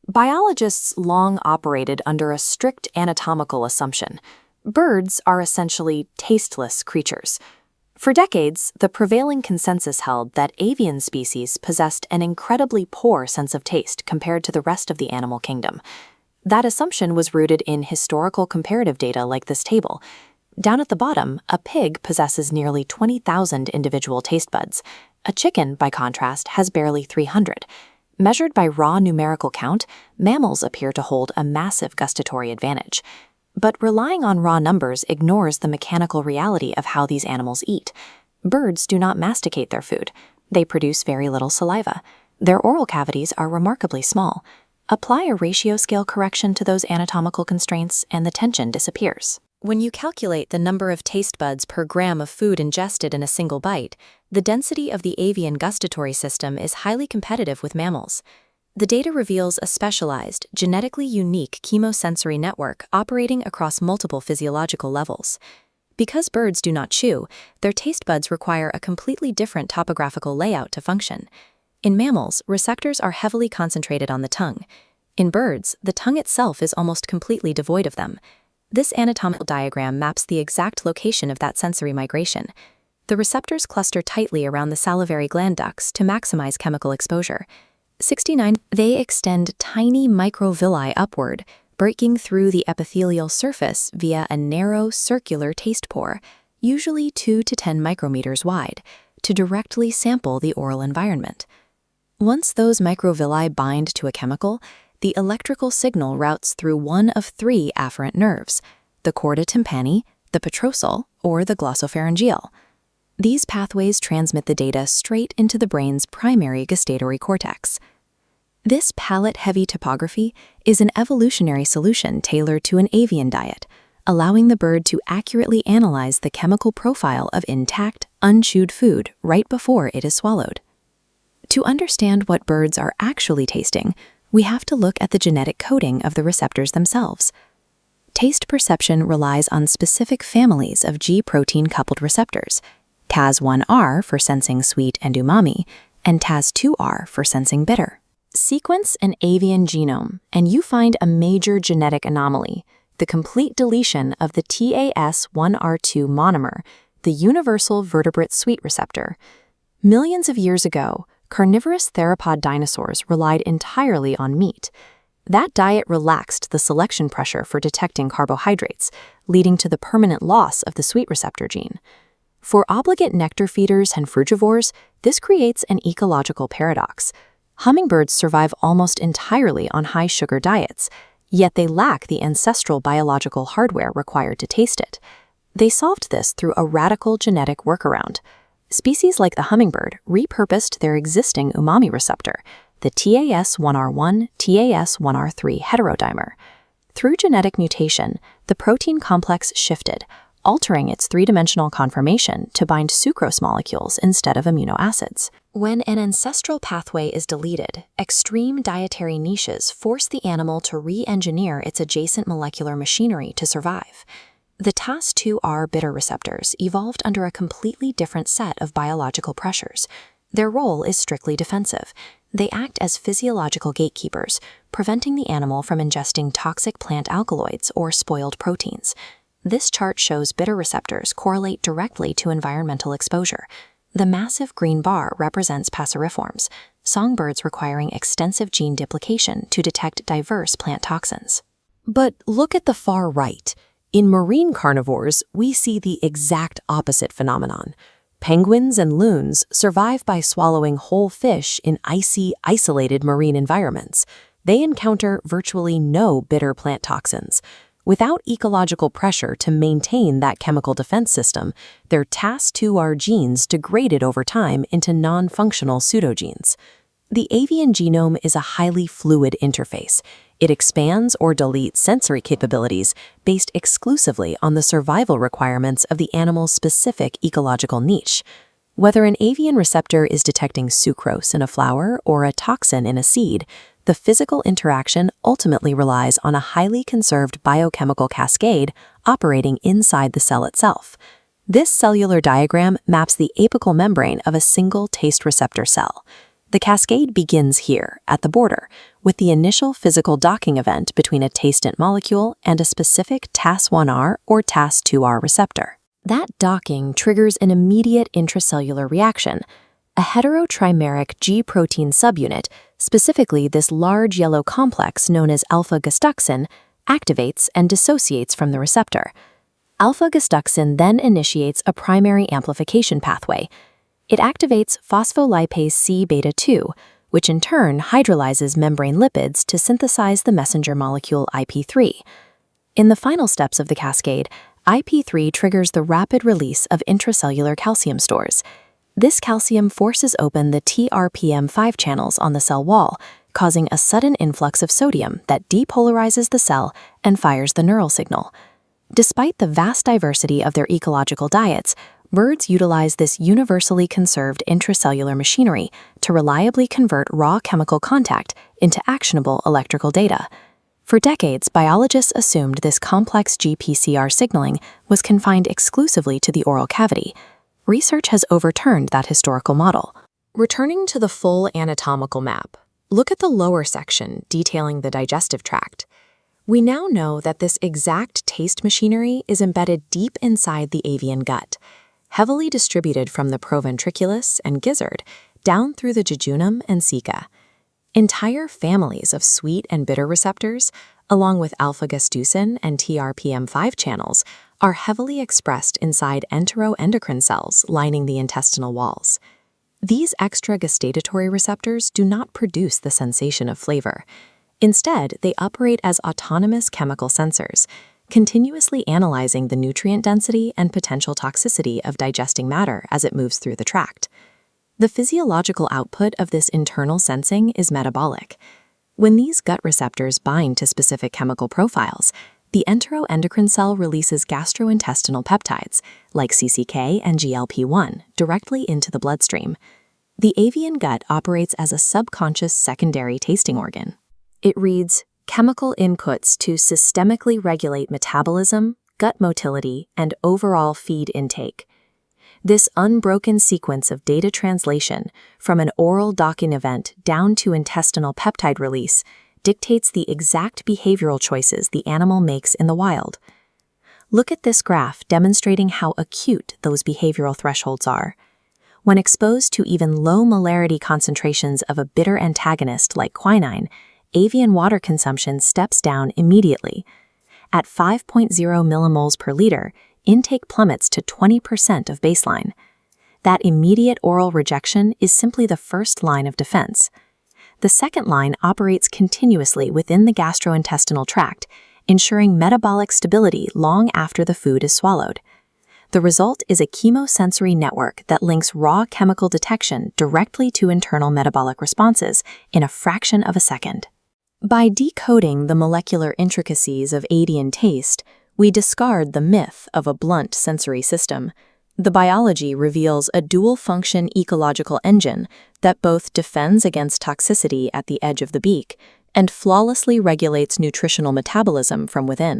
Biologists long operated under a strict anatomical assumption. Birds are essentially tasteless creatures. For decades, the prevailing consensus held that avian species possessed an incredibly poor sense of taste compared to the rest of the animal kingdom. That assumption was rooted in historical comparative data like this table. Down at the bottom, a pig possesses nearly 20,000 individual taste buds. A chicken, by contrast, has barely 300. Measured by raw numerical count, mammals appear to hold a massive gustatory advantage. But relying on raw numbers ignores the mechanical reality of how these animals eat. Birds do not masticate their food. They produce very little saliva. Their oral cavities are remarkably small. Apply a ratio scale correction to those anatomical constraints and the tension disappears. When you calculate the number of taste buds per gram of food ingested in a single bite, the density of the avian gustatory system is highly competitive with mammals. The data reveals a specialized, genetically unique chemosensory network operating across multiple physiological levels. Because birds do not chew, their taste buds require a completely different topographical layout to function. In mammals, receptors are heavily concentrated on the tongue. In birds, the tongue itself is almost completely devoid of them. This anatomical diagram maps the exact location of that sensory migration. The receptors cluster tightly around the salivary gland ducts to maximize chemical exposure. 69. They extend tiny microvilli upward, breaking through the epithelial surface via a narrow circular taste pore, usually 2 to 10 micrometers wide, to directly sample the oral environment. Once those microvilli bind to a chemical, the electrical signal routes through one of 3 afferent nerves, the chorda tympani, the petrosal, or the glossopharyngeal. These pathways transmit the data straight into the brain's primary gustatory cortex. This palate-heavy topography is an evolutionary solution tailored to an avian diet, allowing the bird to accurately analyze the chemical profile of intact, unchewed food right before it is swallowed. To understand what birds are actually tasting, we have to look at the genetic coding of the receptors themselves. Taste perception relies on specific families of G-protein-coupled receptors, Cas1R for sensing sweet and umami, and Tas2R for sensing bitter. Sequence an avian genome, and you find a major genetic anomaly, the complete deletion of the TAS1R2 monomer, the universal vertebrate sweet receptor. Millions of years ago, carnivorous theropod dinosaurs relied entirely on meat. That diet relaxed the selection pressure for detecting carbohydrates, leading to the permanent loss of the sweet receptor gene. For obligate nectar feeders and frugivores, this creates an ecological paradox. Hummingbirds survive almost entirely on high-sugar diets, yet they lack the ancestral biological hardware required to taste it. They solved this through a radical genetic workaround. Species like the hummingbird repurposed their existing umami receptor, the TAS1R1, TAS1R3 heterodimer. Through genetic mutation, the protein complex shifted, altering its three-dimensional conformation to bind sucrose molecules instead of amino acids. When an ancestral pathway is deleted, extreme dietary niches force the animal to re-engineer its adjacent molecular machinery to survive. The Tas2R bitter receptors evolved under a completely different set of biological pressures. Their role is strictly defensive. They act as physiological gatekeepers, preventing the animal from ingesting toxic plant alkaloids or spoiled proteins. This chart shows bitter receptors correlate directly to environmental exposure. The massive green bar represents passeriforms, songbirds requiring extensive gene duplication to detect diverse plant toxins. But look at the far right. In marine carnivores, we see the exact opposite phenomenon. Penguins and loons survive by swallowing whole fish in icy, isolated marine environments. They encounter virtually no bitter plant toxins. Without ecological pressure to maintain that chemical defense system, their Tas2R genes degraded over time into non-functional pseudogenes. The avian genome is a highly fluid interface. It expands or deletes sensory capabilities based exclusively on the survival requirements of the animal's specific ecological niche. Whether an avian receptor is detecting sucrose in a flower or a toxin in a seed, the physical interaction ultimately relies on a highly conserved biochemical cascade operating inside the cell itself. This cellular diagram maps the apical membrane of a single taste receptor cell. The cascade begins here, at the border, with the initial physical docking event between a tastant molecule and a specific TAS1R or TAS2R receptor. That docking triggers an immediate intracellular reaction. A heterotrimeric G protein subunit, specifically this large yellow complex known as alpha-Gustation, activates and dissociates from the receptor. Alpha-Gustation then initiates a primary amplification pathway. It activates phospholipase C beta-2, which in turn hydrolyzes membrane lipids to synthesize the messenger molecule IP3. In the final steps of the cascade, IP3 triggers the rapid release of intracellular calcium stores. This calcium forces open the TRPM5 channels on the cell wall, causing a sudden influx of sodium that depolarizes the cell and fires the neural signal. Despite the vast diversity of their ecological diets, birds utilize this universally conserved intracellular machinery to reliably convert raw chemical contact into actionable electrical data. For decades, biologists assumed this complex GPCR signaling was confined exclusively to the oral cavity. Research has overturned that historical model. Returning to the full anatomical map, look at the lower section detailing the digestive tract. We now know that this exact taste machinery is embedded deep inside the avian gut, heavily distributed from the proventriculus and gizzard down through the jejunum and ceca. Entire families of sweet and bitter receptors, along with alpha-Gustation and TRPM5 channels, are heavily expressed inside enteroendocrine cells lining the intestinal walls. These extra gustatory receptors do not produce the sensation of flavor. Instead, they operate as autonomous chemical sensors, continuously analyzing the nutrient density and potential toxicity of digesting matter as it moves through the tract. The physiological output of this internal sensing is metabolic. When these gut receptors bind to specific chemical profiles, the enteroendocrine cell releases gastrointestinal peptides, like CCK and GLP-1, directly into the bloodstream. The avian gut operates as a subconscious secondary tasting organ. It reads chemical inputs to systemically regulate metabolism, gut motility, and overall feed intake. This unbroken sequence of data translation from an oral docking event down to intestinal peptide release dictates the exact behavioral choices the animal makes in the wild. Look at this graph demonstrating how acute those behavioral thresholds are. When exposed to even low molarity concentrations of a bitter antagonist like quinine, avian water consumption steps down immediately. At 5.0 millimoles per liter, intake plummets to 20% of baseline. That immediate oral rejection is simply the first line of defense. The second line operates continuously within the gastrointestinal tract, ensuring metabolic stability long after the food is swallowed. The result is a chemosensory network that links raw chemical detection directly to internal metabolic responses in a fraction of a second. By decoding the molecular intricacies of avian taste, we discard the myth of a blunt sensory system. The biology reveals a dual-function ecological engine that both defends against toxicity at the edge of the beak and flawlessly regulates nutritional metabolism from within.